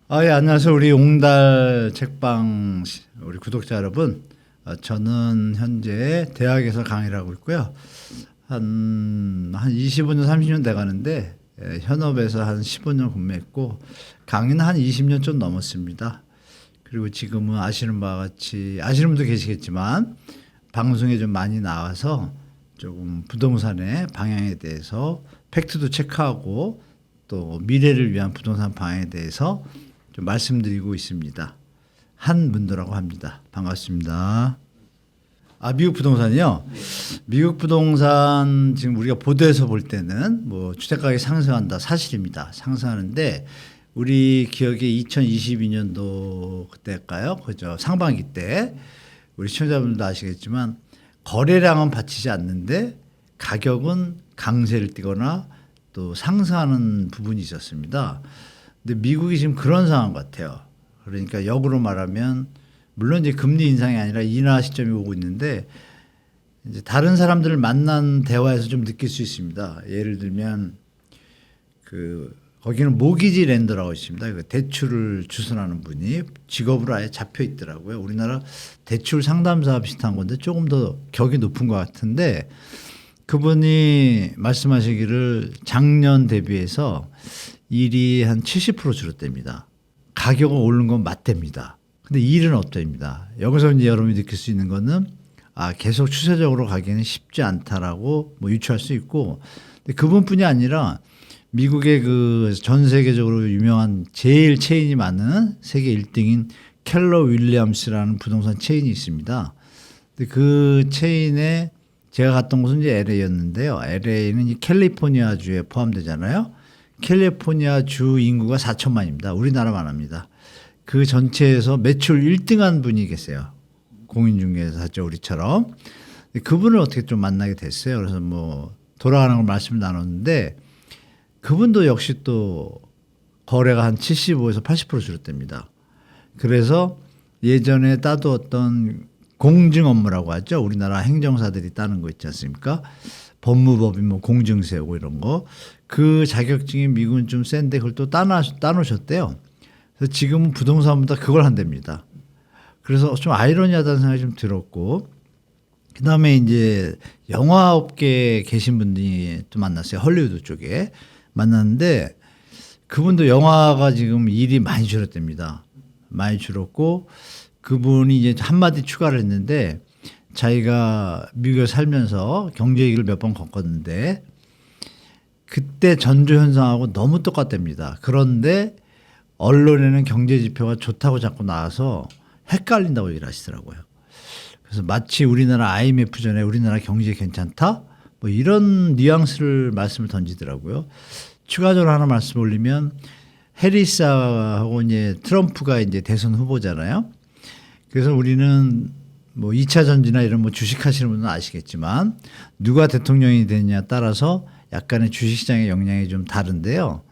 예, 안녕하세요. 우리 옹달 책방 우리 구독자 여러분. 저는 현재 대학에서 강의를 하고 있고요. 한 25년, 30년 돼 가는데, 현업에서 한 15년 근무했고, 강의는 한 20년 좀 넘었습니다. 그리고 지금은 아시는 바와 같이, 아시는 분도 계시겠지만, 방송에 좀 많이 나와서 조금 부동산의 방향에 대해서 팩트도 체크하고, 또 미래를 위한 부동산 방향에 대해서 좀 말씀드리고 있습니다. 한문도라고 합니다. 반갑습니다. 미국 부동산이요? 미국 부동산 지금 우리가 보도에서 볼 때는 뭐 주택가격이 상승한다 사실입니다. 상승하는데 우리 기억에 2022년도 그때일까요? 그죠? 상반기 때 우리 시청자분들도 아시겠지만 거래량은 받치지 않는데 가격은 강세를 띠거나 또 상승하는 부분이 있었습니다. 근데 미국이 지금 그런 상황 같아요. 그러니까 역으로 말하면 물론 이제 금리 인상이 아니라 인하 시점이 오고 있는데 이제 다른 사람들을 만난 대화에서 좀 느낄 수 있습니다. 예를 들면 거기는 모기지 랜더라고 있습니다. 그 대출을 주선하는 분이 직업으로 아예 잡혀 있더라고요. 우리나라 대출 상담사 비슷한 건데 조금 더 격이 높은 것 같은데 그분이 말씀하시기를 작년 대비해서 일이 한 70% 줄었답니다. 가격은 오른 건 맞답니다. 근데 일은 없답니다. 여기서 이제 여러분이 느낄 수 있는 거는 계속 추세적으로 가기는 쉽지 않다라고 뭐 유추할 수 있고, 근데 그분뿐이 아니라 미국의 그 전 세계적으로 유명한 제일 체인이 많은 세계 1등인 켈러 윌리엄스라는 부동산 체인이 있습니다. 근데 그 체인에 제가 갔던 곳은 이제 LA였는데요. LA는 이 캘리포니아 주에 포함되잖아요. 캘리포니아 주 인구가 4천만입니다. 우리나라만 합니다. 그 전체에서 매출 1등한 분이 계세요. 공인중개사 하죠, 우리처럼. 그분을 어떻게 좀 만나게 됐어요. 그래서 뭐 돌아가는 걸 말씀을 나눴는데 그분도 역시 또 거래가 한 75에서 80% 줄었답니다. 그래서 예전에 따두었던 공증 업무라고 하죠. 우리나라 행정사들이 따는 거 있지 않습니까? 법무법인 뭐 공증 세우고 이런 거. 그 자격증이 미국은 좀 센데 그걸 또 따놓으셨대요. 그래서 지금은 부동산보다 그걸 한답니다. 그래서 좀 아이러니하다는 생각이 좀 들었고, 그 다음에 이제 영화업계에 계신 분이 또 만났어요. 헐리우드 쪽에 만났는데 그분도 영화가 지금 일이 많이 줄었답니다. 많이 줄었고 그분이 이제 한마디 추가를 했는데 자기가 미국에 살면서 경제 얘기를 몇 번 겪었는데 그때 전조 현상하고 너무 똑같답니다. 그런데 언론에는 경제 지표가 좋다고 자꾸 나와서 헷갈린다고 얘기를 하시더라고요. 그래서 마치 우리나라 IMF 전에 우리나라 경제 괜찮다? 뭐 이런 뉘앙스를 말씀을 던지더라고요. 추가적으로 하나 말씀 올리면 해리스하고 이제 트럼프가 이제 대선 후보잖아요. 그래서 우리는 뭐 2차 전지나 이런 뭐 주식 하시는 분은 아시겠지만 누가 대통령이 되느냐에 따라서 약간의 주식시장의 영향이 좀 다른데요.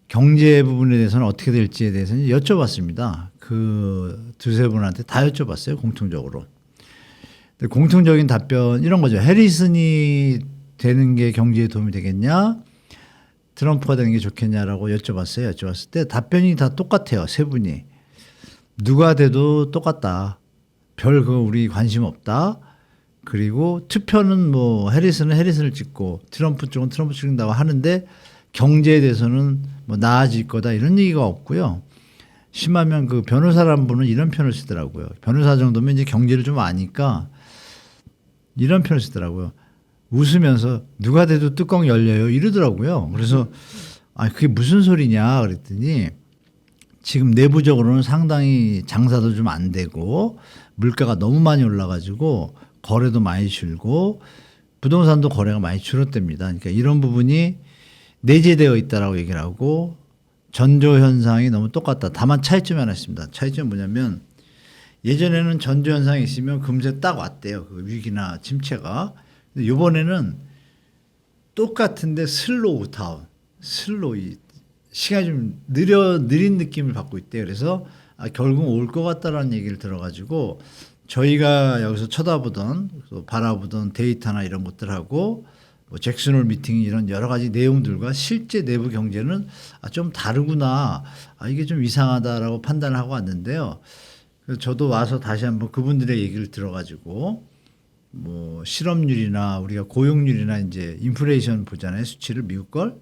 경제 부분에 대해서는 어떻게 될지에 대해서는 여쭤봤습니다. 그 두세 분한테 다 여쭤봤어요. 공통적으로. 근데 공통적인 답변 이런 거죠. 해리슨이 되는 게 경제에 도움이 되겠냐? 트럼프가 되는 게 좋겠냐라고 여쭤봤어요. 여쭤봤을 때 답변이 다 똑같아요. 세 분이. 누가 돼도 똑같다. 별 그거 우리 관심 없다. 그리고 투표는 뭐 해리슨은 해리슨을 찍고 트럼프 쪽은 트럼프 찍는다고 하는데 경제에 대해서는 뭐 나아질 거다 이런 얘기가 없고요. 심하면 그 변호사란 분은 이런 표현을 쓰더라고요. 변호사 정도면 이제 경제를 좀 아니까 이런 표현을 쓰더라고요. 웃으면서 누가 돼도 뚜껑 열려요 이러더라고요. 그래서 그게 무슨 소리냐 그랬더니 지금 내부적으로는 상당히 장사도 좀 안 되고 물가가 너무 많이 올라가지고 거래도 많이 줄고 부동산도 거래가 많이 줄었답니다. 그러니까 이런 부분이 내재되어 있다라고 얘기를 하고 전조 현상이 너무 똑같다. 다만 차이점이 하나 있습니다. 차이점이 뭐냐면 예전에는 전조 현상이 있으면 금세 딱 왔대요. 그 위기나 침체가. 근데 이번에는 똑같은데 슬로우 다운, 슬로우 시간이 좀 느린 느낌을 받고 있대요. 그래서 결국 올 것 같다라는 얘기를 들어가지고 저희가 여기서 쳐다보던 바라보던 데이터나 이런 것들하고 뭐 잭슨홀 미팅 이런 여러 가지 내용들과 실제 내부 경제는 좀 다르구나. 이게 좀 이상하다라고 판단을 하고 왔는데요. 그래서 저도 와서 다시 한번 그분들의 얘기를 들어가지고 뭐 실업률이나 우리가 고용률이나 이제 인플레이션 보잖아요. 수치를 미국 걸.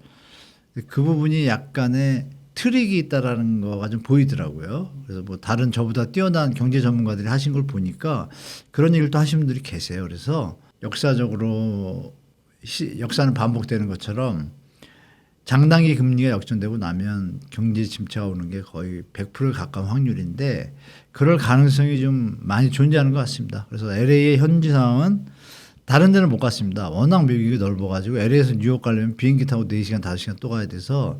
그 부분이 약간의 트릭이 있다라는 거가 좀 보이더라고요. 그래서 뭐 다른 저보다 뛰어난 경제 전문가들이 하신 걸 보니까 그런 얘기를 또 하시는 분들이 계세요. 그래서 역사적으로 역사는 반복되는 것처럼 장단기 금리가 역전되고 나면 경제 침체가 오는 게 거의 100%에 가까운 확률인데 그럴 가능성이 좀 많이 존재하는 것 같습니다. 그래서 LA의 현지 상황은 다른 데는 못 갔습니다. 워낙 미국이 넓어가지고 LA에서 뉴욕 가려면 비행기 타고 4시간, 5시간 또 가야 돼서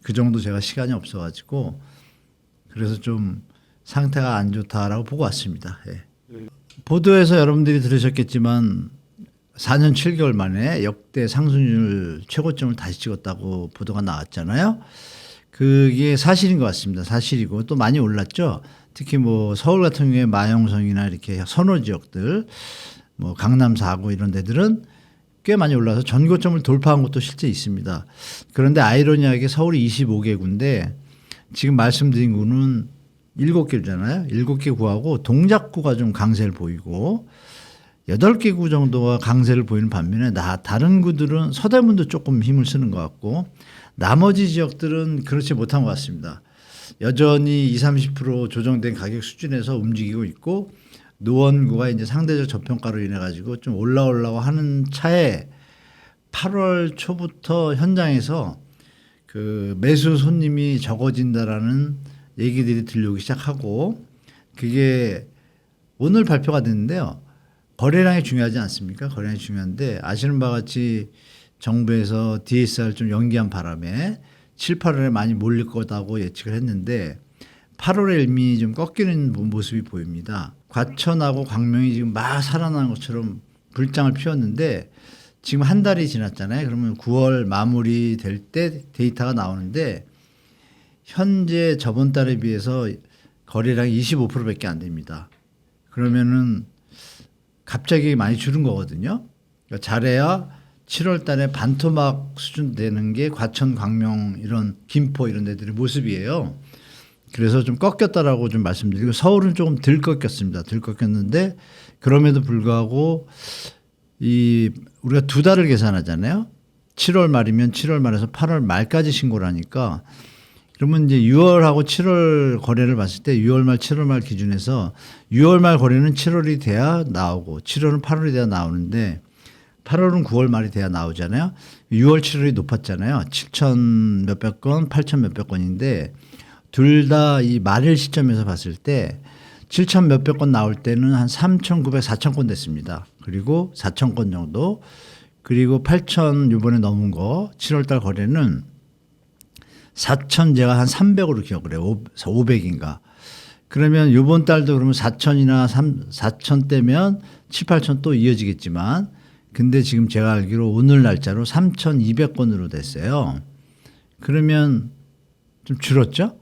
그 정도 제가 시간이 없어가지고 그래서 좀 상태가 안 좋다라고 보고 왔습니다. 예. 보도에서 여러분들이 들으셨겠지만 4년 7개월 만에 역대 상승률 최고점을 다시 찍었다고 보도가 나왔잖아요. 그게 사실인 것 같습니다. 사실이고 또 많이 올랐죠. 특히 뭐 서울 같은 경우에 마영성이나 이렇게 선호 지역들 뭐 강남 4구 이런 데들은 꽤 많이 올라서 전고점을 돌파한 것도 실제 있습니다. 그런데 아이러니하게 서울이 25개구인데 지금 말씀드린 구는 7개구잖아요. 7개 구하고 동작구가 좀 강세를 보이고 8개 구 정도가 강세를 보이는 반면에 다른 구들은 서대문도 조금 힘을 쓰는 것 같고 나머지 지역들은 그렇지 못한 것 같습니다. 여전히 20, 30% 조정된 가격 수준에서 움직이고 있고 노원구가 이제 상대적 저평가로 인해 가지고 좀 올라오려고 하는 차에 8월 초부터 현장에서 그 매수 손님이 적어진다라는 얘기들이 들려오기 시작하고 그게 오늘 발표가 됐는데요. 거래량이 중요하지 않습니까? 거래량이 중요한데 아시는 바와 같이 정부에서 DSR 좀 연기한 바람에 7, 8월에 많이 몰릴 거다고 예측을 했는데 8월에 이미 좀 꺾이는 모습이 보입니다. 과천하고 광명이 지금 막 살아나는 것처럼 불장을 피웠는데 지금 한 달이 지났잖아요. 그러면 9월 마무리 될 때 데이터가 나오는데 현재 저번 달에 비해서 거래량이 25%밖에 안 됩니다. 그러면은 갑자기 많이 줄은 거거든요. 그러니까 잘해야 7월 달에 반토막 수준 되는 게 과천, 광명 이런 김포 이런 데들의 모습이에요. 그래서 좀 꺾였다라고 좀 말씀드리고 서울은 조금 덜 꺾였습니다. 덜 꺾였는데 그럼에도 불구하고 이 우리가 2달을 계산하잖아요. 7월 말이면 7월 말에서 8월 말까지 신고를 하니까 그러면 이제 6월하고 7월 거래를 봤을 때 6월 말, 7월 말 기준에서 6월 말 거래는 7월이 돼야 나오고 7월은 8월이 돼야 나오는데 8월은 9월 말이 돼야 나오잖아요. 6월, 7월이 높았잖아요. 7천 몇백 건, 8천 몇백 건인데 둘 다 이 말일 시점에서 봤을 때 7천 몇백 건 나올 때는 한 3,900, 4천 건 됐습니다. 그리고 4천 건 정도 그리고 8천 이번에 넘은 거 7월 달 거래는 4천 제가 한 300으로 기억을 해요. 500인가. 그러면 이번 달도 그러면 4천이나 4천 대면 7, 8천 또 이어지겠지만 근데 지금 제가 알기로 오늘 날짜로 3,200건으로 됐어요. 그러면 좀 줄었죠?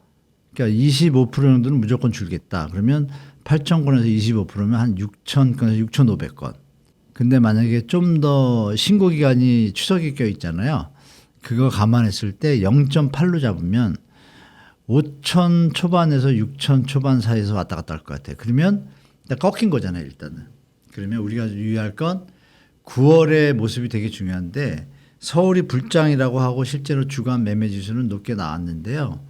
그러니까 25% 정도는 무조건 줄겠다. 그러면 8,000건에서 25%면 한 6,000건에서 6,500건. 근데 만약에 좀 더 신고 기간이 추석이 껴 있잖아요. 그거 감안했을 때 0.8로 잡으면 5천 초반에서 6천 초반 사이에서 왔다 갔다 할 것 같아요. 그러면 일단 꺾인 거잖아요. 일단은. 그러면 우리가 유의할 건 9월의 모습이 되게 중요한데 서울이 불장이라고 하고 실제로 주간 매매 지수는 높게 나왔는데요.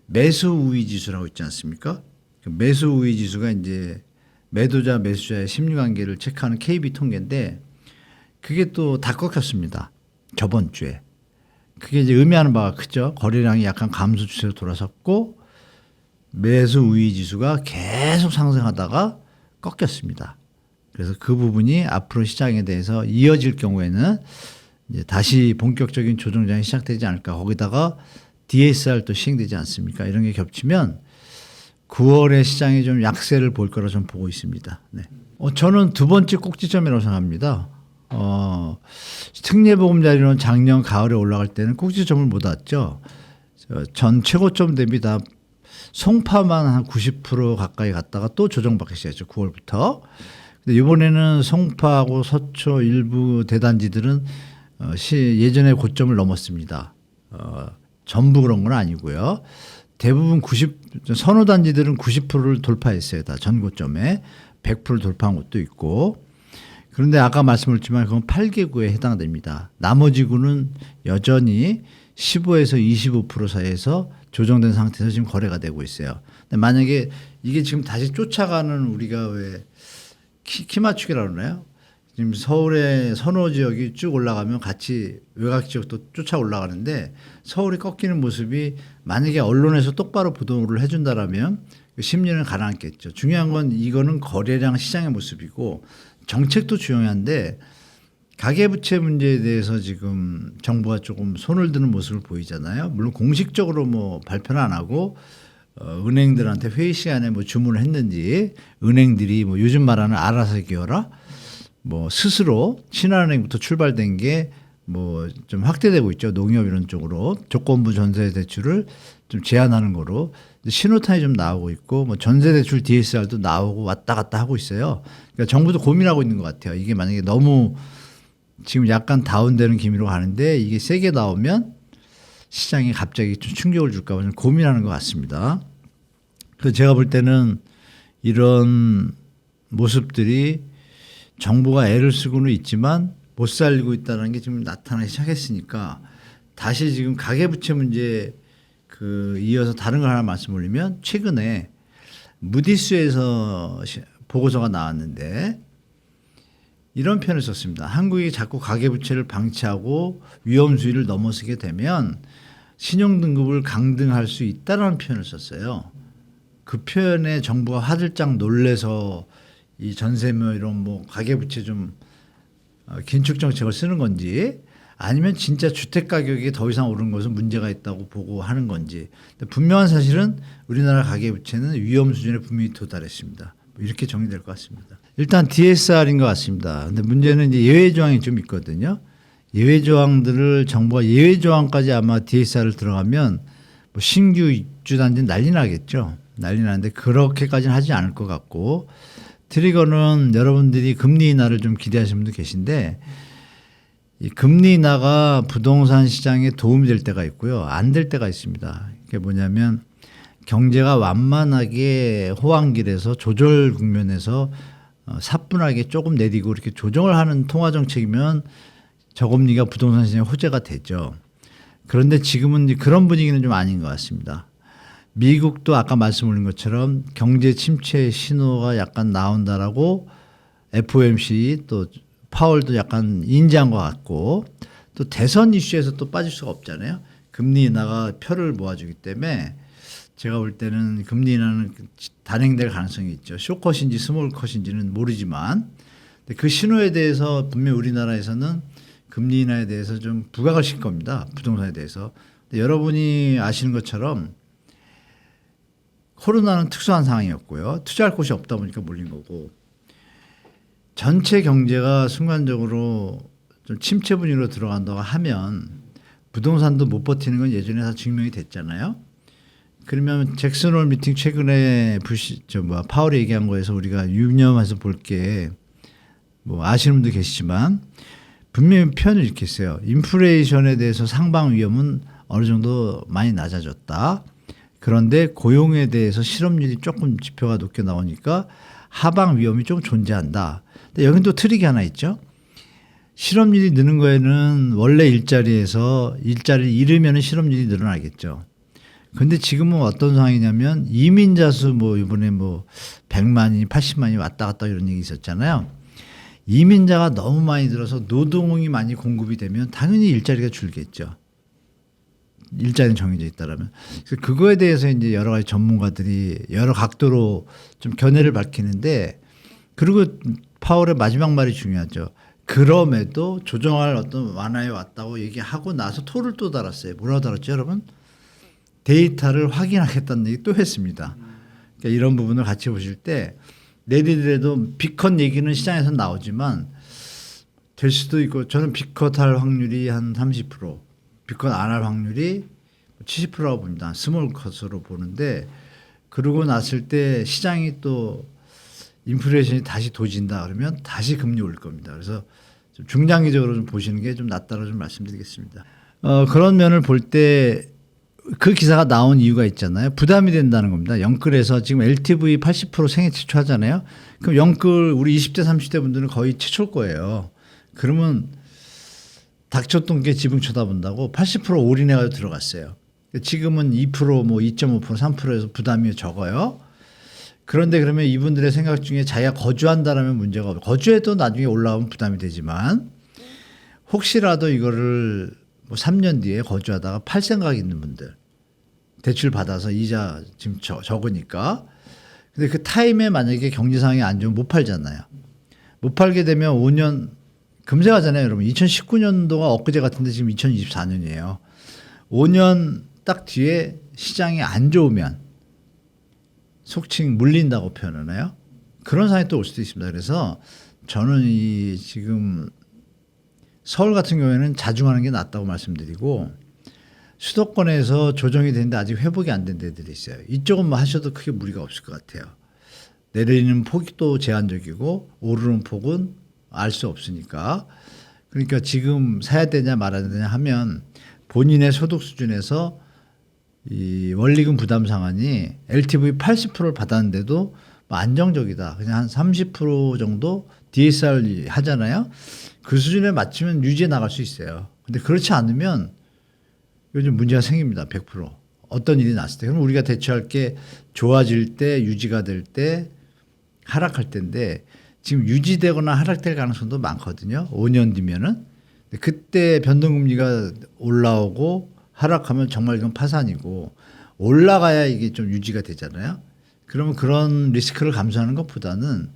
매수 우위 지수라고 있지 않습니까? 매수 우위 지수가 이제 매도자 매수자의 심리 관계를 체크하는 KB 통계인데 그게 또 다 꺾였습니다. 저번 주에. 그게 이제 의미하는 바가 크죠. 거래량이 약간 감소 추세로 돌아섰고 매수 우위 지수가 계속 상승하다가 꺾였습니다. 그래서 그 부분이 앞으로 시장에 대해서 이어질 경우에는 이제 다시 본격적인 조정장이 시작되지 않을까. 거기다가 DSR 또 시행되지 않습니까? 이런 게 겹치면 9월에 시장이 좀 약세를 볼 거라 좀 보고 있습니다. 네. 저는 두 번째 꼭지점이라고 생각합니다. 특례보금자리론 작년 가을에 올라갈 때는 꼭지점을 못 왔죠. 전 최고점 대비 다 송파만 한 90% 가까이 갔다가 또 조정받기 시작했죠. 9월부터. 근데 이번에는 송파하고 서초 일부 대단지들은 예전에 고점을 넘었습니다. 전부 그런 건 아니고요. 대부분 선호 단지들은 90%를 돌파했어요. 다 전고점에 100% 돌파한 곳도 있고. 그런데 아까 말씀드렸지만 그건 8개구에 해당됩니다. 나머지 구는 여전히 15에서 25% 사이에서 조정된 상태에서 지금 거래가 되고 있어요. 근데 만약에 이게 지금 다시 쫓아가는 우리가 왜 키 맞추기라고 그러나요? 지금 서울의 선호 지역이 쭉 올라가면 같이 외곽 지역도 쫓아 올라가는데 서울이 꺾이는 모습이 만약에 언론에서 똑바로 보도를 해준다라면 심리는 가라앉겠죠. 중요한 건 이거는 거래량 시장의 모습이고 정책도 중요한데 가계부채 문제에 대해서 지금 정부가 조금 손을 드는 모습을 보이잖아요. 물론 공식적으로 뭐 발표는 안 하고 은행들한테 회의 시간에 뭐 주문을 했는지 은행들이 뭐 요즘 말하는 알아서 기어라 뭐 스스로 신한은행부터 출발된 게 뭐 좀 확대되고 있죠. 농협 이런 쪽으로 조건부 전세 대출을 좀 제한하는 거로 신호탄이 좀 나오고 있고 뭐 전세 대출 DSR도 나오고 왔다 갔다 하고 있어요. 그러니까 정부도 고민하고 있는 것 같아요. 이게 만약에 너무 지금 약간 다운되는 기미로 가는데 이게 세게 나오면 시장에 갑자기 좀 충격을 줄까 봐 좀 고민하는 것 같습니다. 그래서 제가 볼 때는 이런 모습들이 정부가 애를 쓰고는 있지만 못 살리고 있다는 게 지금 나타나기 시작했으니까 다시 지금 가계부채 문제 이어서 다른 걸 하나 말씀 올리면 최근에 무디스에서 보고서가 나왔는데 이런 표현을 썼습니다. 한국이 자꾸 가계부채를 방치하고 위험 수위를 넘어서게 되면 신용등급을 강등할 수 있다는 표현을 썼어요. 그 표현에 정부가 화들짝 놀래서 이 전세며 이런 뭐 가계부채 좀 긴축 정책을 쓰는 건지 아니면 진짜 주택 가격이 더 이상 오른 것은 문제가 있다고 보고 하는 건지. 분명한 사실은 우리나라 가계부채는 위험 수준에 분명히 도달했습니다. 이렇게 정리될 것 같습니다. 일단 DSR인 것 같습니다. 근데 문제는 이제 예외 조항이 좀 있거든요. 예외 조항들을 정부가 예외 조항까지 아마 DSR을 들어가면 뭐 신규 입주 단지는 난리 나겠죠. 난리 나는데 그렇게까지는 하지 않을 것 같고 트리거는 여러분들이 금리 인하를 좀 기대하시는 분도 계신데 이 금리 인하가 부동산 시장에 도움이 될 때가 있고요. 안 될 때가 있습니다. 그게 뭐냐면 경제가 완만하게 호황길에서 조절 국면에서 사뿐하게 조금 내리고 이렇게 조정을 하는 통화 정책이면 저금리가 부동산 시장에 호재가 되죠. 그런데 지금은 그런 분위기는 좀 아닌 것 같습니다. 미국도 아까 말씀 올린 것처럼 경제 침체 신호가 약간 나온다라고 FOMC 또 파월도 약간 인지한 것 같고 또 대선 이슈에서 또 빠질 수가 없잖아요. 금리 인하가 표를 모아주기 때문에 제가 볼 때는 금리 인하는 단행될 가능성이 있죠. 쇼컷인지 스몰컷인지는 모르지만 그 신호에 대해서 분명히 우리나라에서는 금리 인하에 대해서 좀 부각을 시킬 겁니다. 부동산에 대해서. 근데 여러분이 아시는 것처럼 코로나는 특수한 상황이었고요. 투자할 곳이 없다 보니까 몰린 거고 전체 경제가 순간적으로 좀 침체 분위기로 들어간다고 하면 부동산도 못 버티는 건 예전에 다 증명이 됐잖아요. 그러면 잭슨홀 미팅 최근에 파월이 얘기한 거에서 우리가 유념해서 볼 게 뭐 아시는 분도 계시지만 분명히 표현을 이렇게 했어요. 인플레이션에 대해서 상방 위험은 어느 정도 많이 낮아졌다. 그런데 고용에 대해서 실업률이 조금 지표가 높게 나오니까 하방 위험이 좀 존재한다. 근데 여긴 또 트릭이 하나 있죠. 실업률이 느는 거에는 원래 일자리에서 일자리를 잃으면 실업률이 늘어나겠죠. 근데 지금은 어떤 상황이냐면 이민자 수 뭐 이번에 뭐 100만이 80만이 왔다 갔다 이런 얘기 있었잖아요. 이민자가 너무 많이 들어서 노동이 많이 공급이 되면 당연히 일자리가 줄겠죠. 일자리는 정해져 있다라면. 그래서 그거에 대해서 이제 여러 가지 전문가들이 여러 각도로 좀 견해를 밝히는데 그리고 파월의 마지막 말이 중요하죠. 그럼에도 조정할 어떤 완화에 왔다고 얘기하고 나서 토를 또 달았어요. 뭐라고 달았죠, 여러분? 데이터를 확인하겠다는 얘기 또 했습니다. 그러니까 이런 부분을 같이 보실 때 내리더라도 빅컷 얘기는 시장에서 나오지만 될 수도 있고 저는 빅컷 할 확률이 한 30%, 빅컷 안 할 확률이 70%라고 봅니다. 스몰컷으로 보는데 그러고 났을 때 시장이 또 인플레이션이 다시 도진다 그러면 다시 금리 올릴 겁니다. 그래서 좀 중장기적으로 좀 보시는 게 좀 낫다고 좀 말씀드리겠습니다. 그런 면을 볼 때 그 기사가 나온 이유가 있잖아요. 부담이 된다는 겁니다. 영끌에서 지금 LTV 80% 생애 최초하잖아요. 그럼 영끌 우리 20대 30대 분들은 거의 최초일 거예요. 그러면 닥쳤던 게 지붕 쳐다본다고 80% 올인해가지고 들어갔어요. 지금은 2% 뭐 2.5% 3%에서 부담이 적어요. 그런데 그러면 이분들의 생각 중에 자기가 거주한다라면 문제가 없고 거주해도 나중에 올라오면 부담이 되지만 혹시라도 이거를 뭐 3년 뒤에 거주하다가 팔 생각이 있는 분들 대출 받아서 이자 지금 적으니까 근데 그 타임에 만약에 경제 상황이 안 좋으면 못 팔잖아요. 못 팔게 되면 5년 금세 가잖아요, 여러분. 2019년도가 엊그제 같은데 지금 2024년이에요. 5년 딱 뒤에 시장이 안 좋으면 속칭 물린다고 표현을 해요. 그런 상황이 또 올 수도 있습니다. 그래서 저는 이 지금 서울 같은 경우에는 자중하는 게 낫다고 말씀드리고 수도권에서 조정이 되는데 아직 회복이 안 된 데들이 있어요. 이쪽은 뭐 하셔도 크게 무리가 없을 것 같아요. 내리는 폭이 또 제한적이고 오르는 폭은 알 수 없으니까. 그러니까 지금 사야 되냐 말아야 되냐 하면 본인의 소득 수준에서 이 원리금 부담 상한이 LTV 80%를 받았는데도 뭐 안정적이다. 그냥 한 30% 정도 DSR 하잖아요. 그 수준에 맞추면 유지해 나갈 수 있어요. 근데 그렇지 않으면 요즘 문제가 생깁니다. 100%. 어떤 일이 났을 때. 그럼 우리가 대처할 게 좋아질 때, 유지가 될 때, 하락할 때인데 지금 유지되거나 하락될 가능성도 많거든요. 5년 뒤면은. 그때 변동금리가 올라오고 하락하면 정말 이건 파산이고 올라가야 이게 좀 유지가 되잖아요. 그러면 그런 리스크를 감수하는 것보다는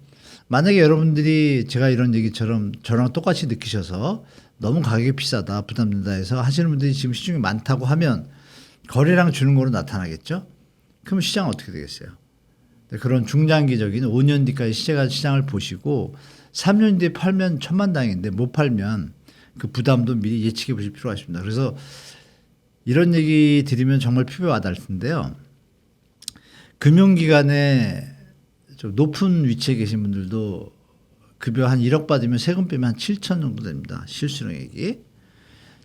만약에 여러분들이 제가 이런 얘기처럼 저랑 똑같이 느끼셔서 너무 가격이 비싸다 부담된다 해서 하시는 분들이 지금 시중에 많다고 하면 거래량 주는 거로 나타나겠죠. 그럼 시장은 어떻게 되겠어요. 그런 중장기적인 5년 뒤까지 시장을 보시고 3년 뒤에 팔면 천만다행인데 못 팔면 그 부담도 미리 예측해 보실 필요가 있습니다. 그래서 이런 얘기 드리면 정말 피부에 와닿을 텐데요. 금융기관에 좀 높은 위치에 계신 분들도 급여 한 1억 받으면 세금 빼면 한 7천 정도 됩니다. 실수령액이.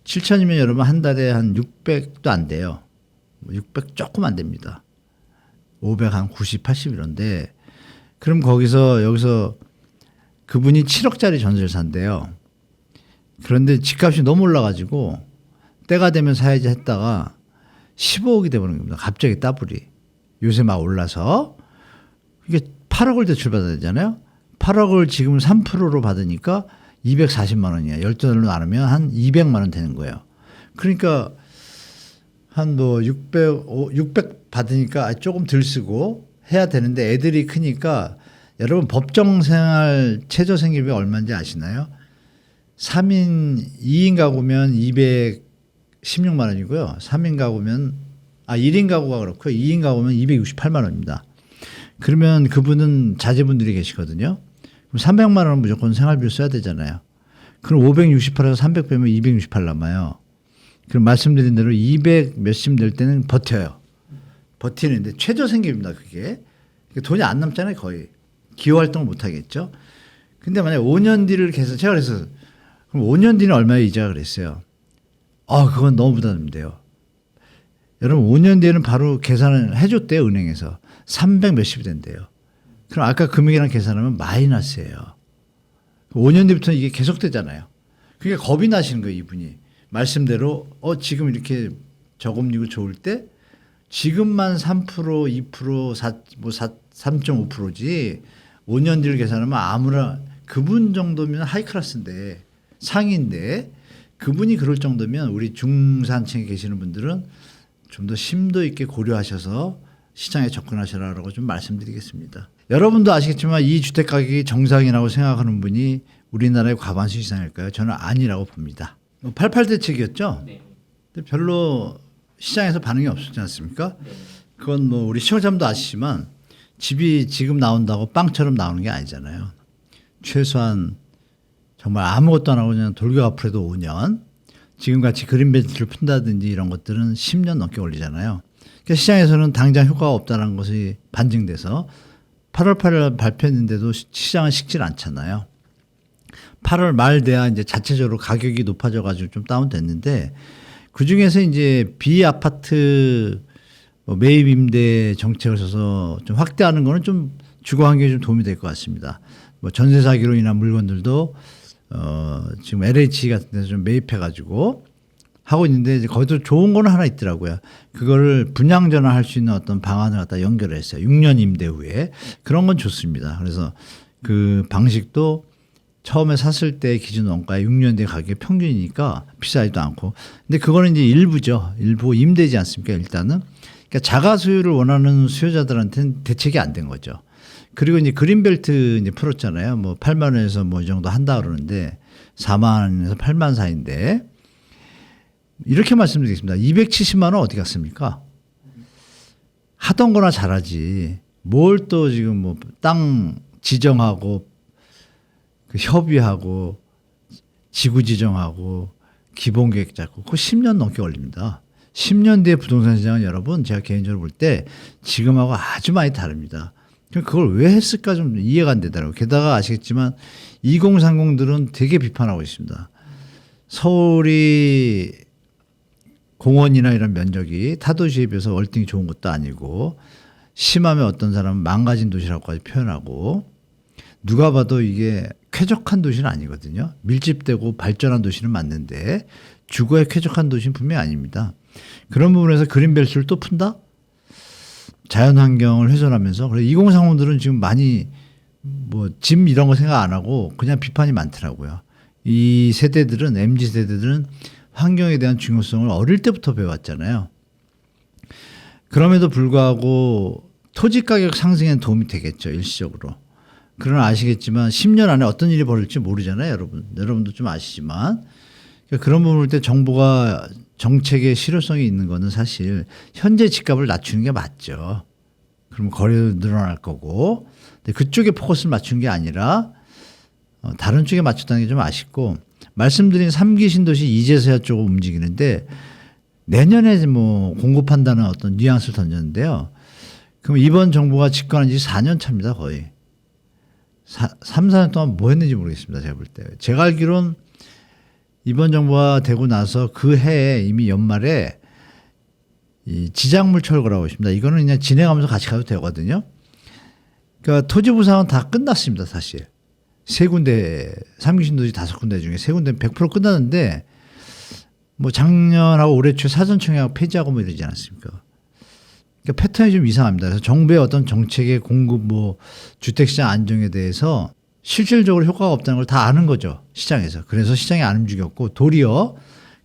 7천이면 여러분 한 달에 한 600도 안 돼요. 600 조금 안 됩니다. 500 한 90, 80 이런데 그럼 여기서 그분이 7억짜리 전세를 산대요. 그런데 집값이 너무 올라가지고 때가 되면 사야지 했다가 15억이 돼버린 겁니다. 갑자기 따블이. 요새 막 올라서 이게 8억을 대출받아야 되잖아요. 8억을 지금 3%로 받으니까 240만 원이야. 10달러 나누면 한 200만 원 되는 거예요. 그러니까 한 뭐 600 받으니까 조금 덜 쓰고 해야 되는데 애들이 크니까 여러분 법정 생활 최저 생계비 얼마인지 아시나요? 2인 가구면 216만 원이고요. 3인 가구면 1인 가구가 그렇고 2인 가구면 268만 원입니다. 그러면 그분은 자제분들이 계시거든요. 그럼 300만 원은 무조건 생활비로 써야 되잖아요. 그럼 568에서 300 빼면 268 남아요. 그럼 말씀드린 대로 200 몇십 될 때는 버텨요. 버티는데 최저 생계입니다. 그게. 돈이 안 남잖아요. 거의. 기여활동을 못 하겠죠. 근데 만약 5년 뒤를 계속 제가 그래서 그럼 5년 뒤는 얼마에 이자가 그랬어요. 그건 너무 부담된대요. 여러분 5년 뒤에는 바로 계산을 해줬대요. 은행에서. 300 몇십이 된대요. 그럼 아까 금액이랑 계산하면 마이너스예요. 5년 뒤부터는 이게 계속되잖아요. 그러니까 겁이 나시는 거예요. 이분이. 말씀대로 지금 이렇게 저금리고 좋을 때 지금만 3%, 2%, 3.5%지 5년 뒤를 계산하면 아무나 그분 정도면 하이클래스인데 상위인데 그분이 그럴 정도면 우리 중산층에 계시는 분들은 좀 더 심도 있게 고려하셔서 시장에 접근하시라고 좀 말씀드리겠습니다. 여러분도 아시겠지만 이 주택 가격이 정상이라고 생각하는 분이 우리나라의 과반수 이상일까요? 저는 아니라고 봅니다. 88 대책이었죠? 네. 근데 별로 시장에서 반응이 없었지 않습니까? 네. 그건 뭐 우리 시청자분도 아시지만 집이 지금 나온다고 빵처럼 나오는 게 아니잖아요. 최소한 정말 아무것도 안 하고 그냥 돌격 앞으로도 5년 지금같이 그린벨트를 푼다든지 이런 것들은 10년 넘게 걸리잖아요. 그러니까 시장에서는 당장 효과가 없다는 것이 반증돼서 8월 8일 발표했는데도 시장은 식질 않잖아요. 8월 말 돼야 이제 자체적으로 가격이 높아져 가지고 좀 다운됐는데 그중에서 이제 비아파트 매입 임대 정책을 써서 좀 확대하는 거는 좀 주거 환경에 좀 도움이 될 것 같습니다. 뭐 전세 사기로 인한 물건들도 지금 LH 같은 데서 좀 매입해 가지고 하고 있는데 이제 거기도 좋은 거는 하나 있더라고요. 그거를 분양 전환할 수 있는 어떤 방안을 갖다 연결을 했어요. 6년 임대 후에. 그런 건 좋습니다. 그래서 그 방식도 처음에 샀을 때 기준 원가의 6년 뒤 가격이 평균이니까 비싸지도 않고. 근데 그거는 이제 일부죠. 일부 임대지 않습니까? 일단은. 그러니까 자가 수요를 원하는 수요자들한테는 대책이 안 된 거죠. 그리고 이제 그린벨트 이제 풀었잖아요. 뭐 8만 원에서 뭐 이 정도 한다 그러는데 4만 원에서 8만 사이인데 이렇게 말씀드리겠습니다. 270만 원 어디 갔습니까? 하던 거나 잘하지. 뭘 또 지금 뭐 땅 지정하고 그 협의하고 지구 지정하고 기본 계획 잡고 그거 10년 넘게 걸립니다. 10년 뒤에 부동산 시장은 여러분 제가 개인적으로 볼 때 지금하고 아주 많이 다릅니다. 그걸 왜 했을까 좀 이해가 안 되더라고요. 게다가 아시겠지만 2030들은 되게 비판하고 있습니다. 서울이 공원이나 이런 면적이 타도시에 비해서 월등히 좋은 것도 아니고 심하면 어떤 사람은 망가진 도시라고까지 표현하고 누가 봐도 이게 쾌적한 도시는 아니거든요. 밀집되고 발전한 도시는 맞는데 주거에 쾌적한 도시는 분명히 아닙니다. 그런 부분에서 그린벨트를 또 푼다? 자연환경을 훼손하면서. 그래서 2030들은 지금 많이 뭐 짐 이런 거 생각 안 하고 그냥 비판이 많더라고요. 이 세대들은 MZ 세대들은 환경에 대한 중요성을 어릴 때부터 배웠잖아요. 그럼에도 불구하고 토지 가격 상승에 도움이 되겠죠. 일시적으로. 그러나 아시겠지만 10년 안에 어떤 일이 벌어질지 모르잖아요. 여러분도 좀 아시지만. 그러니까 그런 부분일 때 정부가 정책의 실효성이 있는 거는 사실 현재 집값을 낮추는 게 맞죠. 그러면 거래도 늘어날 거고. 근데 그쪽에 포커스를 맞춘 게 아니라 다른 쪽에 맞췄다는 게 좀 아쉽고 말씀드린 3기 신도시 이제서야 쪽으로 움직이는데 내년에 뭐 공급한다는 어떤 뉘앙스를 던졌는데요. 그럼 이번 정부가 집권한 지 4년 차입니다. 거의. 3, 4년 동안 뭐 했는지 모르겠습니다. 제가 볼 때. 제가 알기로는 이번 정부가 되고 나서 그 해에 이미 연말에 이 지작물 철거라고 있습니다. 이거는 그냥 진행하면서 같이 가도 되거든요. 그러니까 토지 부상은 다 끝났습니다. 사실. 세 군데, 3기 신도시 5군데 중에 세 군데는 100% 끝났는데 뭐 작년하고 올해 초 사전청약하고 폐지하고 뭐 이러지 않았습니까? 그러니까 패턴이 좀 이상합니다. 그래서 정부의 어떤 정책의 공급 뭐 주택시장 안정에 대해서 실질적으로 효과가 없다는 걸 다 아는 거죠. 시장에서. 그래서 시장이 안 움직였고 도리어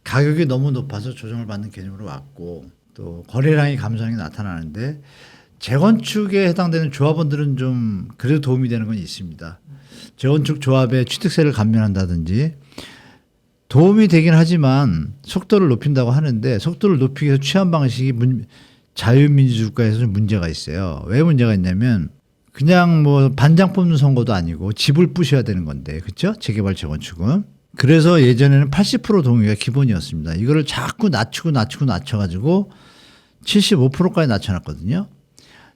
가격이 너무 높아서 조정을 받는 개념으로 왔고 또 거래량이 감소하는 게 나타나는데 재건축에 해당되는 조합원들은 좀 그래도 도움이 되는 건 있습니다. 재건축 조합에 취득세를 감면한다든지 도움이 되긴 하지만 속도를 높인다고 하는데 속도를 높이기 위해서 취한 방식이 자유민주주의국가에서 좀 문제가 있어요. 왜 문제가 있냐면 그냥 뭐 반장 뽑는 선거도 아니고 집을 부셔야 되는 건데 그렇죠? 재개발 재건축은. 그래서 예전에는 80% 동의가 기본이었습니다. 이거를 자꾸 낮춰가지고 75%까지 낮춰놨거든요.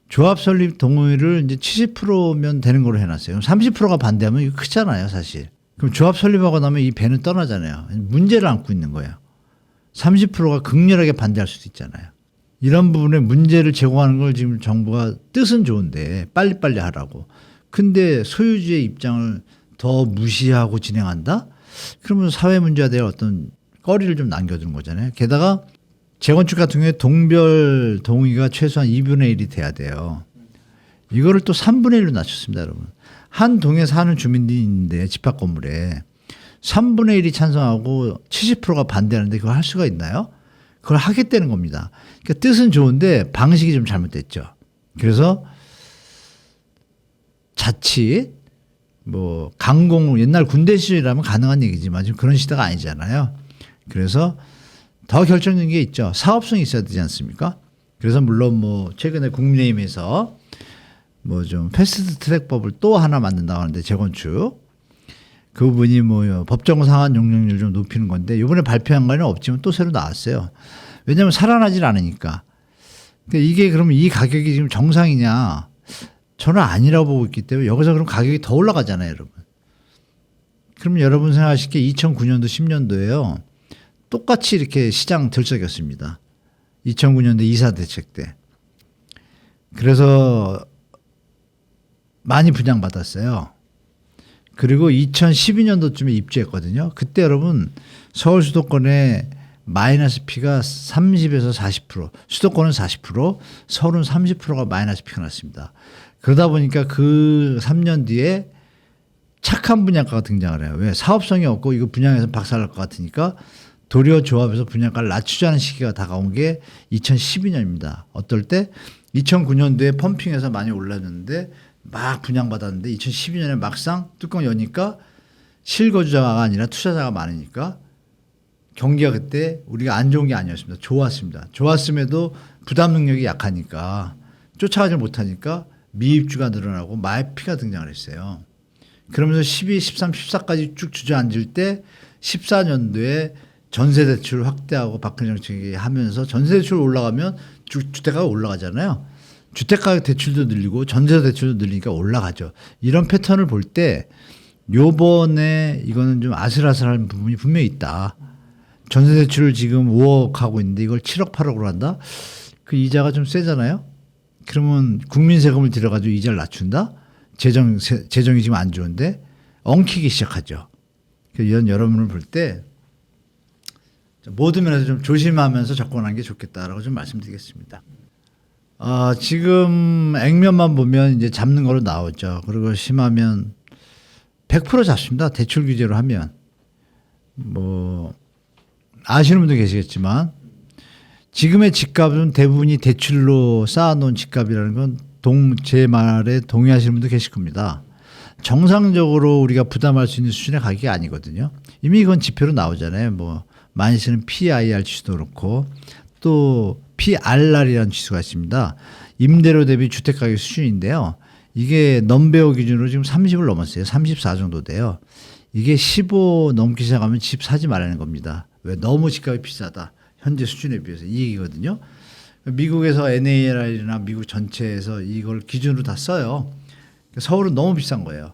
조합 설립 동의를 이제 70%면 되는 걸로 해놨어요. 그럼 30%가 반대하면 이거 크잖아요, 사실. 그럼 조합 설립하고 나면 이 배는 떠나잖아요. 문제를 안고 있는 거예요. 30%가 극렬하게 반대할 수도 있잖아요. 이런 부분에 문제를 제공하는 걸 지금 정부가 뜻은 좋은데 빨리빨리 하라고. 근데 소유주의 입장을 더 무시하고 진행한다? 그러면 사회 문제에 대한 어떤 거리를 좀 남겨두는 거잖아요. 게다가 재건축 같은 경우에 동별 동의가 최소한 2분의 1이 돼야 돼요. 이거를 또 3분의 1로 낮췄습니다, 여러분. 한 동에 사는 주민들이 있는데 집합 건물에 3분의 1이 찬성하고 70%가 반대하는데 그걸 할 수가 있나요? 그걸 하겠다는 겁니다. 그러니까 뜻은 좋은데 방식이 좀 잘못됐죠. 그래서 자칫 뭐 강공 옛날 군대 시절이라면 가능한 얘기지만 지금 그런 시대가 아니잖아요. 그래서 더 결정적인 게 있죠. 사업성이 있어야 되지 않습니까? 그래서 물론 뭐 최근에 국민의힘에서 뭐 좀 패스트 트랙법을 또 하나 만든다고 하는데 재건축 그 부분이 뭐 법정 상한 용적률 좀 높이는 건데 이번에 발표한 거는 없지만 또 새로 나왔어요. 왜냐하면 살아나질 않으니까. 그러니까 이게 그러면 이 가격이 지금 정상이냐? 저는 아니라고 보고 있기 때문에 여기서 그럼 가격이 더 올라가잖아요, 여러분. 그럼 여러분 생각하실 게 2009년도 10년도에요. 똑같이 이렇게 시장 들썩였습니다. 2009년도 이사 대책 때. 그래서 많이 분양받았어요. 그리고 2012년도쯤에 입주했거든요. 그때 여러분 서울 수도권에 마이너스 P가 30에서 40%, 수도권은 40%, 서울은 30%가 마이너스 P가 났습니다. 그러다 보니까 그 3년 뒤에 착한 분양가가 등장을 해요. 왜? 사업성이 없고 이거 분양해서 박살날 것 같으니까 도리어 조합에서 분양가를 낮추자는 시기가 다가온 게 2012년입니다. 어떨 때 2009년도에 펌핑해서 많이 올랐는데 막 분양받았는데 2012년에 막상 뚜껑 여니까 실거주자가 아니라 투자자가 많으니까 경기가 그때 우리가 안 좋은 게 아니었습니다. 좋았습니다. 좋았음에도 부담 능력이 약하니까 쫓아가지 못하니까 미입주가 늘어나고 마이피가 등장을 했어요. 그러면서 12, 13, 14까지 쭉 주저앉을 때 14년도에 전세대출 확대하고 박근혜 정책이 하면서 전세대출 올라가면 주택가가 올라가잖아요. 주택가격 대출도 늘리고 전세대출도 늘리니까 올라가죠. 이런 패턴을 볼 때 요번에 이거는 좀 아슬아슬한 부분이 분명히 있다. 전세대출을 지금 5억 하고 있는데 이걸 7억 8억으로 한다? 그 이자가 좀 세잖아요. 그러면 국민 세금을 들여가지고 이자를 낮춘다? 재정이 지금 안 좋은데 엉키기 시작하죠. 이런 여러분을 볼 때 모든 면에서 좀 조심하면서 접근하는 게 좋겠다라고 좀 말씀드리겠습니다. 지금 액면만 보면 이제 잡는 거로 나오죠. 그리고 심하면 100% 잡습니다. 대출 규제로 하면. 뭐 아시는 분도 계시겠지만 지금의 집값은 대부분이 대출로 쌓아놓은 집값이라는 건 제 말에 동의하시는 분도 계실 겁니다. 정상적으로 우리가 부담할 수 있는 수준의 가격이 아니거든요. 이미 이건 지표로 나오잖아요. 뭐 많이 쓰는 PIR 지수도 그렇고 또 PRR이라는 지수가 있습니다. 임대료 대비 주택가격 수준인데요. 이게 넘베어 기준으로 지금 30을 넘었어요. 34 정도 돼요. 이게 15 넘기 시작하면 집 사지 말라는 겁니다. 왜? 너무 집값이 비싸다. 현재 수준에 비해서 이 얘기거든요. 미국에서 NAR이나 미국 전체에서 이걸 기준으로 다 써요. 서울은 너무 비싼 거예요.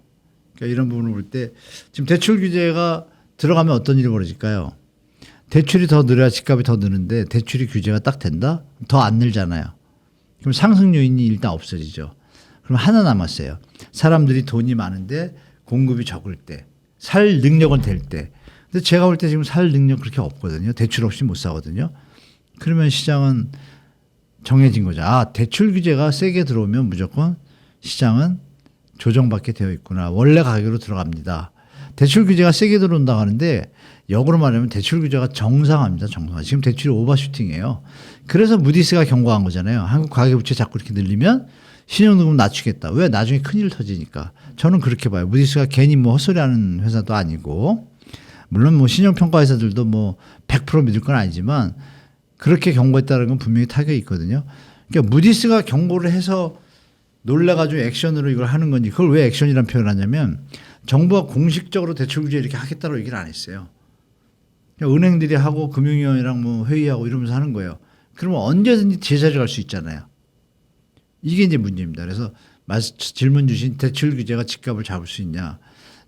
그러니까 이런 부분을 볼 때 지금 대출 규제가 들어가면 어떤 일이 벌어질까요? 대출이 더 늘어야 집값이 더 느는데 대출이 규제가 딱 된다? 더 안 늘잖아요. 그럼 상승 요인이 일단 없어지죠. 그럼 하나 남았어요. 사람들이 돈이 많은데 공급이 적을 때, 살 능력은 될 때. 근데 제가 볼 때 지금 살 능력 그렇게 없거든요. 대출 없이 못 사거든요. 그러면 시장은 정해진 거죠. 대출 규제가 세게 들어오면 무조건 시장은 조정받게 되어 있구나. 원래 가격으로 들어갑니다. 대출 규제가 세게 들어온다고 하는데 역으로 말하면 대출 규제가 정상화입니다. 정상화. 지금 대출이 오버슈팅이에요. 그래서 무디스가 경고한 거잖아요. 한국 가계부채 자꾸 이렇게 늘리면 신용등급 낮추겠다. 왜? 나중에 큰일 터지니까. 저는 그렇게 봐요. 무디스가 괜히 뭐 헛소리하는 회사도 아니고 물론 뭐 신용평가 회사들도 뭐 100% 믿을 건 아니지만 그렇게 경고했다는 건 분명히 타격이 있거든요. 그러니까 무디스가 경고를 해서 놀라가지고 액션으로 이걸 하는 건지 그걸 왜 액션이라는 표현을 하냐면 정부가 공식적으로 대출 규제 이렇게 하겠다고 얘기를 안 했어요. 그냥 은행들이 하고 금융위원회랑 뭐 회의하고 이러면서 하는 거예요. 그러면 언제든지 제자리 갈 수 있잖아요. 이게 이제 문제입니다. 그래서 질문 주신 대출 규제가 집값을 잡을 수 있냐.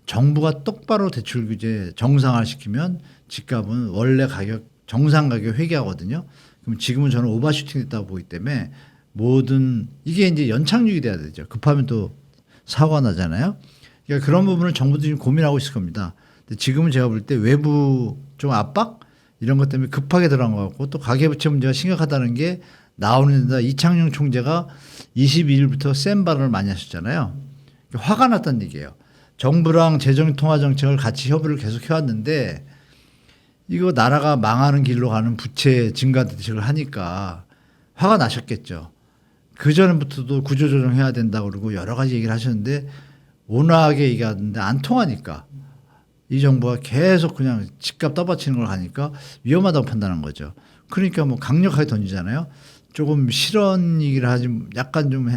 정부가 똑바로 대출 규제 정상화시키면 집값은 원래 가격 정상 가격 회귀하거든요. 그럼 지금은 저는 오버슈팅 됐다고 보기 때문에 모든 이게 이제 연착륙이 돼야 되죠. 급하면 또 사고가 나잖아요. 그러니까 그런 부분을 정부도 지금 고민하고 있을 겁니다. 근데 지금은 제가 볼 때 외부 좀 압박 이런 것 때문에 급하게 들어간 것 같고 또 가계부채 문제가 심각하다는 게 나오는 데다 이창용 총재가 22일부터 센 발언을 많이 하셨잖아요. 화가 났다는 얘기예요. 정부랑 재정통화정책을 같이 협의를 계속 해왔는데 이거 나라가 망하는 길로 가는 부채 증가 대책을 하니까 화가 나셨겠죠. 그전부터도 구조조정해야 된다고 그러고 여러 가지 얘기를 하셨는데 온화하게 얘기하는데 안 통하니까 이 정부가 계속 그냥 집값 떠받치는 걸 하니까 위험하다고 판단한 거죠. 그러니까 뭐 강력하게 던지잖아요. 조금 실언 얘기를 하지 약간 좀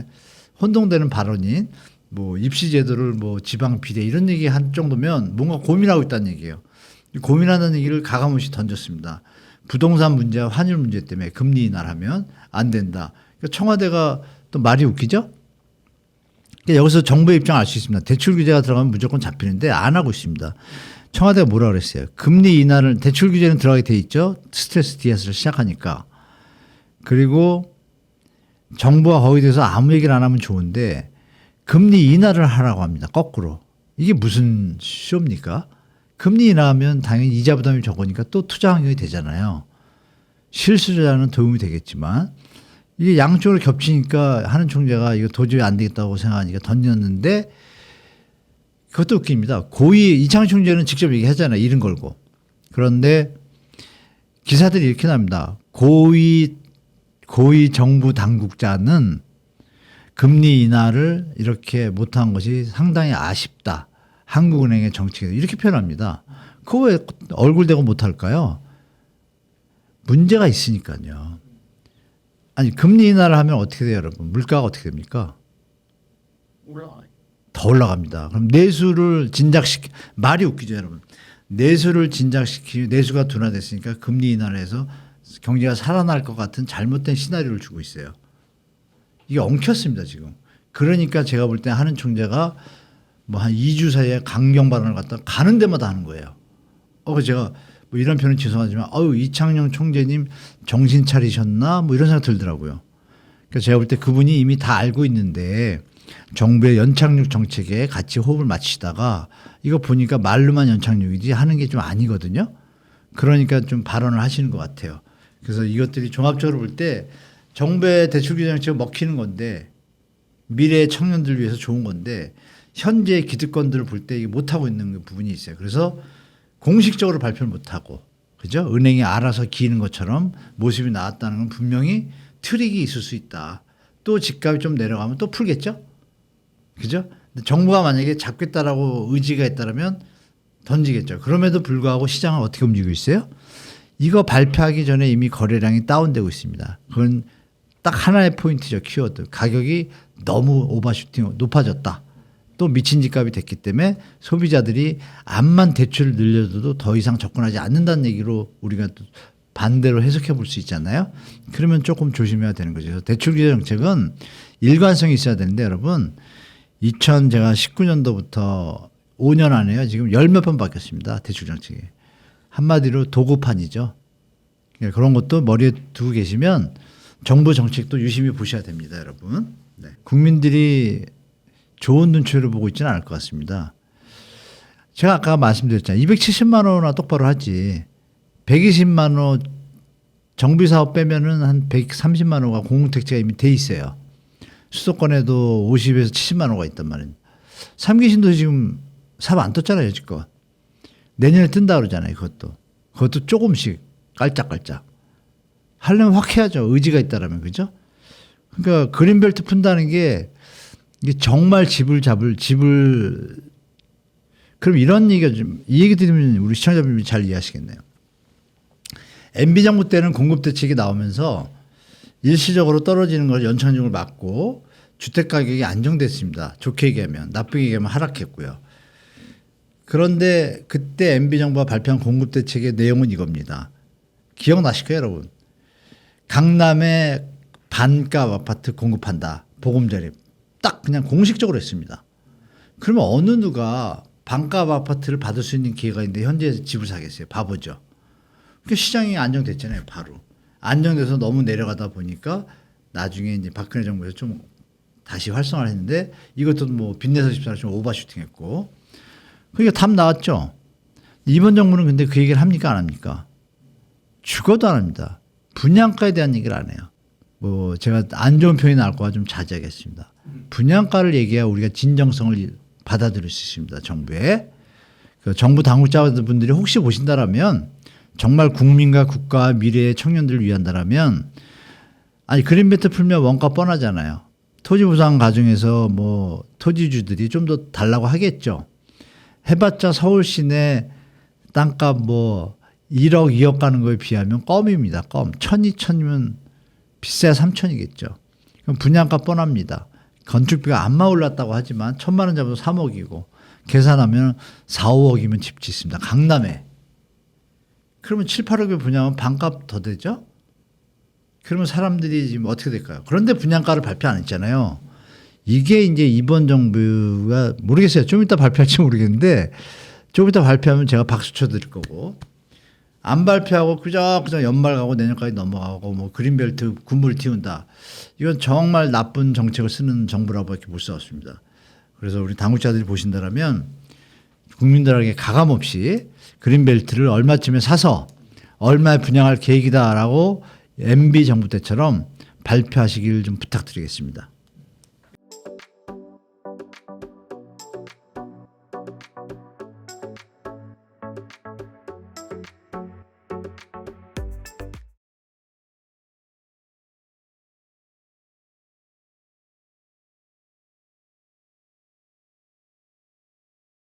혼동되는 발언인 뭐 입시제도를 뭐 지방 비례 이런 얘기 한 정도면 뭔가 고민하고 있다는 얘기예요. 고민하는 얘기를 가감없이 던졌습니다. 부동산 문제와 환율 문제 때문에 금리 인하하면 안 된다. 그러니까 청와대가 또 말이 웃기죠? 그러니까 여기서 정부의 입장을 알 수 있습니다. 대출 규제가 들어가면 무조건 잡히는데 안 하고 있습니다. 청와대가 뭐라 그랬어요. 금리 인하를 대출 규제는 들어가게 돼 있죠. 스트레스 DS를 시작하니까. 그리고 정부가 거기에 대해서 아무 얘기를 안 하면 좋은데 금리 인하를 하라고 합니다. 거꾸로. 이게 무슨 쇼입니까? 금리 인하하면 당연히 이자 부담이 적으니까 또 투자 환경이 되잖아요. 실수자는 도움이 되겠지만 이게 양쪽으로 겹치니까 하는 총재가 이거 도저히 안 되겠다고 생각하니까 던졌는데 그것도 웃깁니다. 고위 이창호 총재는 직접 얘기하잖아요. 이름 걸고. 그런데 기사들이 이렇게 납니다. 고위 정부 당국자는 금리 인하를 이렇게 못한 것이 상당히 아쉽다. 한국은행의 정책에 이렇게 표현합니다. 그거 왜 얼굴 대고 못할까요? 문제가 있으니까요. 아니 금리 인하를 하면 어떻게 돼요 여러분? 물가가 어떻게 됩니까? 올라가요. 더 올라갑니다. 그럼 내수를 진작시키 말이 웃기죠 여러분. 내수를 진작시키 내수가 둔화됐으니까 금리 인하를 해서 경제가 살아날 것 같은 잘못된 시나리오를 주고 있어요. 이게 엉켰습니다 지금. 그러니까 제가 볼 때 하는 총재가 뭐 한 2주 사이에 강경 발언을 갖다 가는 데마다 하는 거예요. 제가 뭐 이런 표현은 죄송하지만 이창용 총재님 정신 차리셨나 뭐 이런 생각 들더라고요. 그러니까 제가 볼 때 그분이 이미 다 알고 있는데 정부의 연착륙 정책에 같이 호흡을 맞추시다가 이거 보니까 말로만 연착륙이지 하는 게 좀 아니거든요. 그러니까 좀 발언을 하시는 것 같아요. 그래서 이것들이 종합적으로 볼 때 정부의 대출 규제 정책은 먹히는 건데 미래의 청년들 위해서 좋은 건데 현재의 기득권들을 볼 때 이게 못하고 있는 부분이 있어요. 그래서 공식적으로 발표를 못하고 그죠? 은행이 알아서 기이는 것처럼 모습이 나왔다는 건 분명히 트릭이 있을 수 있다. 또 집값이 좀 내려가면 또 풀겠죠? 그죠? 근데 정부가 만약에 잡겠다라고 의지가 있다면 던지겠죠. 그럼에도 불구하고 시장은 어떻게 움직이고 있어요? 이거 발표하기 전에 이미 거래량이 다운되고 있습니다. 그건 딱 하나의 포인트죠. 키워드. 가격이 너무 오버슈팅 높아졌다. 또 미친 집값이 됐기 때문에 소비자들이 암만 대출을 늘려도 더 이상 접근하지 않는다는 얘기로 우리가 또 반대로 해석해 볼 수 있잖아요. 그러면 조금 조심해야 되는 거죠. 그래서 대출 규제 정책은 일관성이 있어야 되는데 여러분 2019년도부터 5년 안에요. 지금 열 몇 번 바뀌었습니다. 대출 정책이. 한마디로 도구판이죠. 그런 것도 머리에 두고 계시면 정부 정책도 유심히 보셔야 됩니다. 여러분. 네. 국민들이 좋은 눈초리로 보고 있지는 않을 것 같습니다. 제가 아까 말씀드렸잖아요. 270만 원이나 똑바로 하지. 120만 원 정비 사업 빼면은 한 130만 원가 공공택지가 이미 돼 있어요. 수도권에도 50에서 70만 원가 있단 말이에요. 3기 신도 지금 사업 안 떴잖아요, 지금. 내년에 뜬다 그러잖아요, 그것도 조금씩 깔짝깔짝. 하려면 확 해야죠. 의지가 있다라면, 그죠? 그러니까 그린벨트 푼다는 게 이게 정말 그럼 이런 얘기가 좀, 이 얘기 들으면 우리 시청자분들이 잘 이해하시겠네요. MB 정부 때는 공급 대책이 나오면서 일시적으로 떨어지는 걸 연착륙을 막고 주택 가격이 안정됐습니다. 좋게 얘기하면. 나쁘게 얘기하면 하락했고요. 그런데 그때 MB 정부가 발표한 공급 대책의 내용은 이겁니다. 기억나실 거예요, 여러분. 강남에 반값 아파트 공급한다. 보금자리. 딱 그냥 공식적으로 했습니다. 그러면 어느 누가 반값 아파트를 받을 수 있는 기회가 있는데 현재 집을 사겠어요. 바보죠. 그러니까 시장이 안정됐잖아요. 바로. 안정돼서 너무 내려가다 보니까 나중에 이제 박근혜 정부에서 좀 다시 활성화를 했는데 이것도 뭐 빚내서 집사를 좀 오버슈팅 했고 그러니까 답 나왔죠. 이번 정부는 근데 그 얘기를 합니까 안 합니까? 죽어도 안 합니다. 분양가에 대한 얘기를 안 해요. 뭐 제가 안 좋은 표현이 나올 거라 좀 자제하겠습니다. 분양가를 얘기해야 우리가 진정성을 받아들일 수 있습니다. 정부에. 정부 당국자분들이 혹시 보신다라면 정말 국민과 국가와 미래의 청년들을 위한다라면 아니 그린벨트 풀면 원가 뻔하잖아요. 토지부상 과정에서 뭐 토지주들이 좀 더 달라고 하겠죠. 해봤자 서울 시내 땅값 뭐 1억 2억 가는 거에 비하면 껌입니다. 껌. 1,000, 2,000이면 비싸야 3,000이겠죠. 그럼 분양가 뻔합니다. 건축비가 안마 올랐다고 하지만 1,000만 원 잡아도 3억이고 계산하면 4, 5억이면 집 짓습니다. 강남에. 그러면 7, 8억에 분양하면 반값 더 되죠? 그러면 사람들이 지금 어떻게 될까요? 그런데 분양가를 발표 안 했잖아요. 이게 이제 이번 정부가 모르겠어요. 좀 이따 발표할지 모르겠는데 좀 이따 발표하면 제가 박수 쳐드릴 거고 안 발표하고 그저 연말 가고 내년까지 넘어가고 뭐 그린벨트 군부를 틔운다. 이건 정말 나쁜 정책을 쓰는 정부라고밖에 못 싸웠습니다. 그래서 우리 당국자들이 보신다라면 국민들에게 가감 없이 그린벨트를 얼마쯤에 사서 얼마에 분양할 계획이다라고 MB 정부 때처럼 발표하시길 좀 부탁드리겠습니다.